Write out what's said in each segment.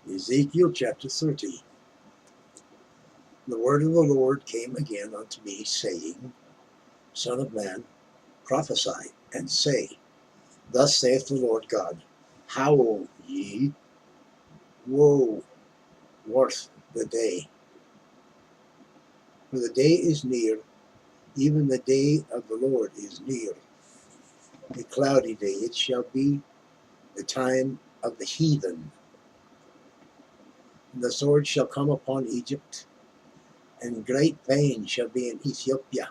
Ezekiel chapter 30. The word of the Lord came again unto me, saying, Son of man, prophesy, and say, Thus saith the Lord God, Howl ye, woe worth the day. For the day is near, even the day of the Lord is near. A cloudy day it shall be, the time of the heathen. And the sword shall come upon Egypt, and great pain shall be in Ethiopia,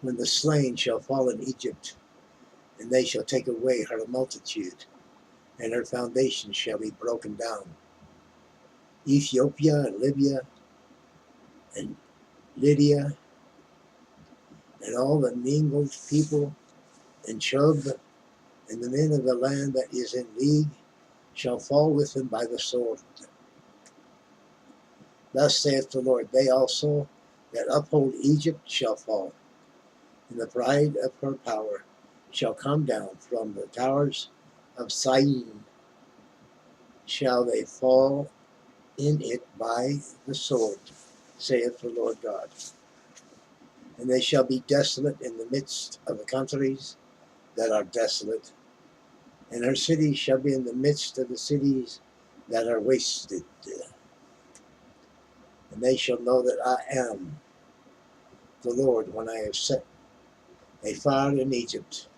when the slain shall fall in Egypt, and they shall take away her multitude, and her foundations shall be broken down. Ethiopia and Libya and Lydia and all the mingled people and Chub and the men of the land that is in league shall fall with them by the sword. Thus saith the Lord, they also that uphold Egypt shall fall, and the pride of her power shall come down from the towers of Syene. Shall they fall in it by the sword, saith the Lord God. And they shall be desolate in the midst of the countries that are desolate, and her cities shall be in the midst of the cities that are wasted. And they shall know that I am the Lord when I have set a fire in Egypt,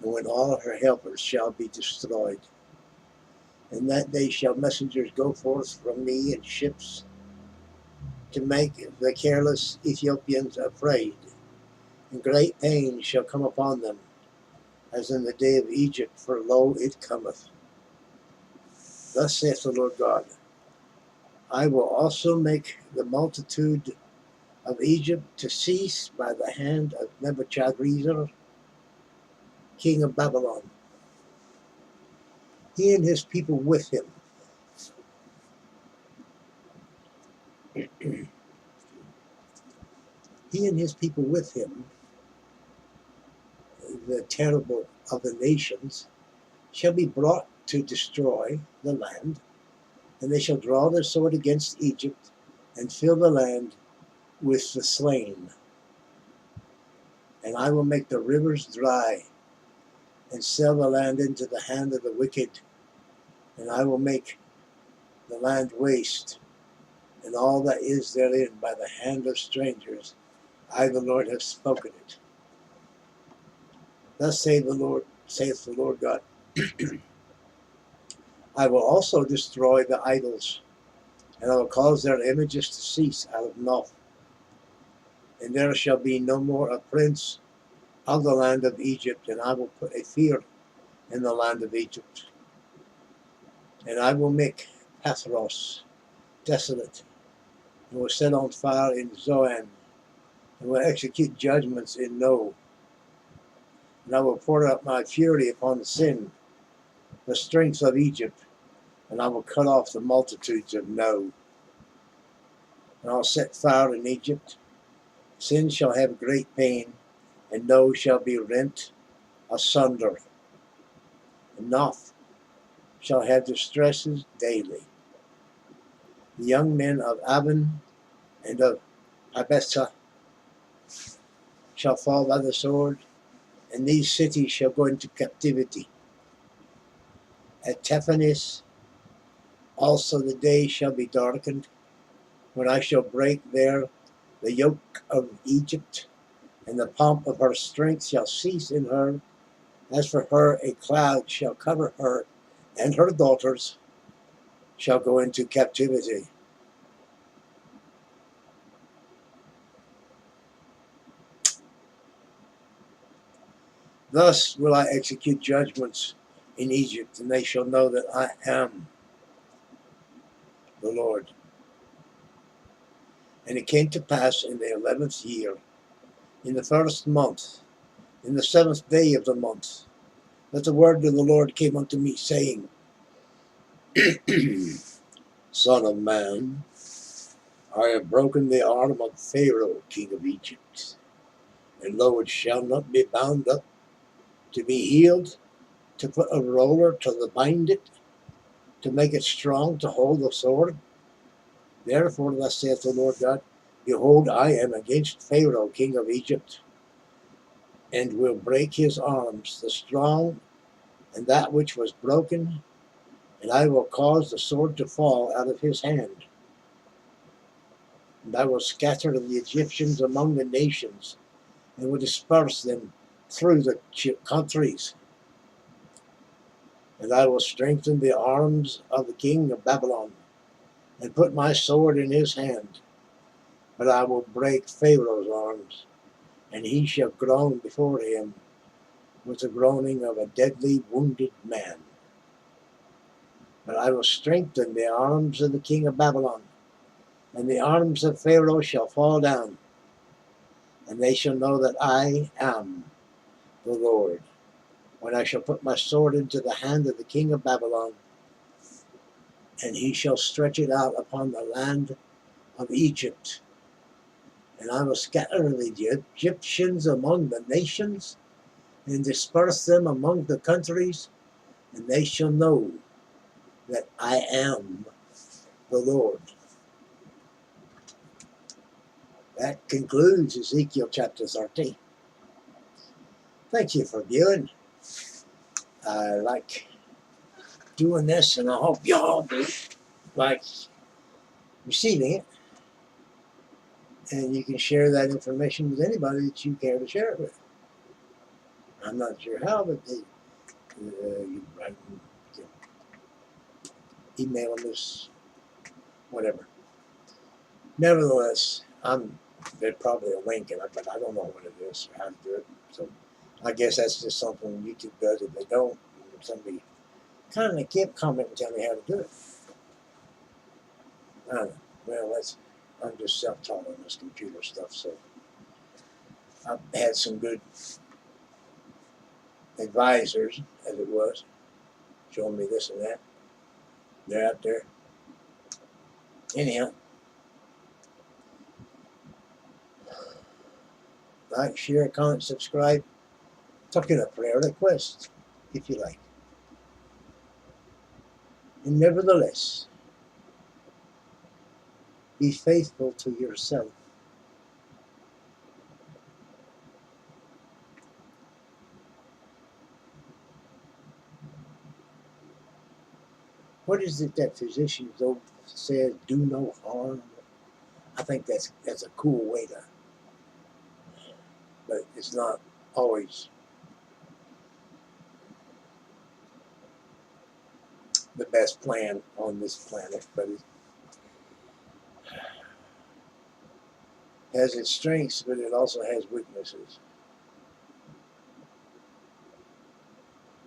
and when all her helpers shall be destroyed. And that day shall messengers go forth from me in ships to make the careless Ethiopians afraid, and great pain shall come upon them, as in the day of Egypt, for lo, it cometh. Thus saith the Lord God, I will also make the multitude of Egypt to cease by the hand of Nebuchadnezzar, king of Babylon, he and his people with him. He and his people with him, the terrible of the nations, shall be brought to destroy the land, and they shall draw their sword against Egypt, and fill the land with the slain. And I will make the rivers dry, and sell the land into the hand of the wicked, and I will make the land waste, and all that is therein by the hand of strangers. I, the Lord, have spoken it. Thus saith the Lord God, I will also destroy the idols, and I will cause their images to cease out of Noph. And there shall be no more a prince of the land of Egypt, and I will put a fear in the land of Egypt. And I will make Pathros desolate, and will set on fire in Zoan, and will execute judgments in No. And I will pour out my fury upon sin, the strength of Egypt, and I will cut off the multitudes of No. And I'll set fire in Egypt. Sin shall have great pain, and No shall be rent asunder. And Noph shall have distresses daily. The young men of Aven and of Abessa shall fall by the sword, and these cities shall go into captivity. At Taphanes also the day shall be darkened, when I shall break there the yoke of Egypt, and the pomp of her strength shall cease in her. As for her, a cloud shall cover her, and her daughters shall go into captivity. Thus will I execute judgments in Egypt, and they shall know that I am the Lord. And it came to pass in the 11th year, in the first month, in the 7th day of the month, that the word of the Lord came unto me, saying, Son of man, I have broken the arm of Pharaoh, king of Egypt, and lo, it shall not be bound up to be healed, to put a roller to the bind it. to make it strong to hold the sword? Therefore, thus saith the Lord God, behold, I am against Pharaoh, king of Egypt, and will break his arms, the strong and that which was broken, and I will cause the sword to fall out of his hand. And I will scatter the Egyptians among the nations, and will disperse them through the countries. And I will strengthen the arms of the king of Babylon, and put my sword in his hand. But I will break Pharaoh's arms, and he shall groan before him with the groaning of a deadly wounded man. But I will strengthen the arms of the king of Babylon, and the arms of Pharaoh shall fall down, and they shall know that I am the Lord, when I shall put my sword into the hand of the king of Babylon, and he shall stretch it out upon the land of Egypt. And I will scatter the Egyptians among the nations, and disperse them among the countries, and they shall know that I am the Lord. That concludes Ezekiel chapter 30. Thank you for viewing. I like doing this, and I hope y'all do like receiving it. And you can share that information with anybody that you care to share it with. I'm not sure how, but you can email them this, whatever. Nevertheless, there's probably a link in it, but I don't know what it is or how to do it. So I guess that's just something YouTube does. If they don't, somebody kind of can't comment and tell me how to do it. I don't know. Well, I'm just self-taught on this computer stuff, so I've had some good advisors, as it was, showing me this and that. They're out there. Anyhow, like, share, comment, subscribe. Tuck in a prayer request, if you like. And nevertheless, be faithful to yourself. What is it that physicians says, do no harm? I think that's a cool way to, but it's not always the best plan on this planet, but it has its strengths, but it also has weaknesses.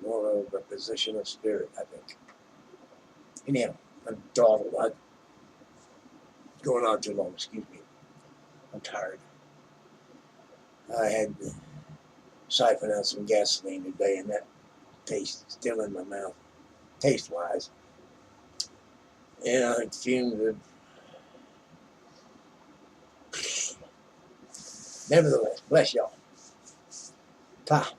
More of a position of spirit, I think. Anyhow, I'm dawdled. I'm going on too long, excuse me. I'm tired. I had to siphon out some gasoline today, and that taste is still in my mouth, taste-wise. And I fumed it. Nevertheless, bless y'all. Ta.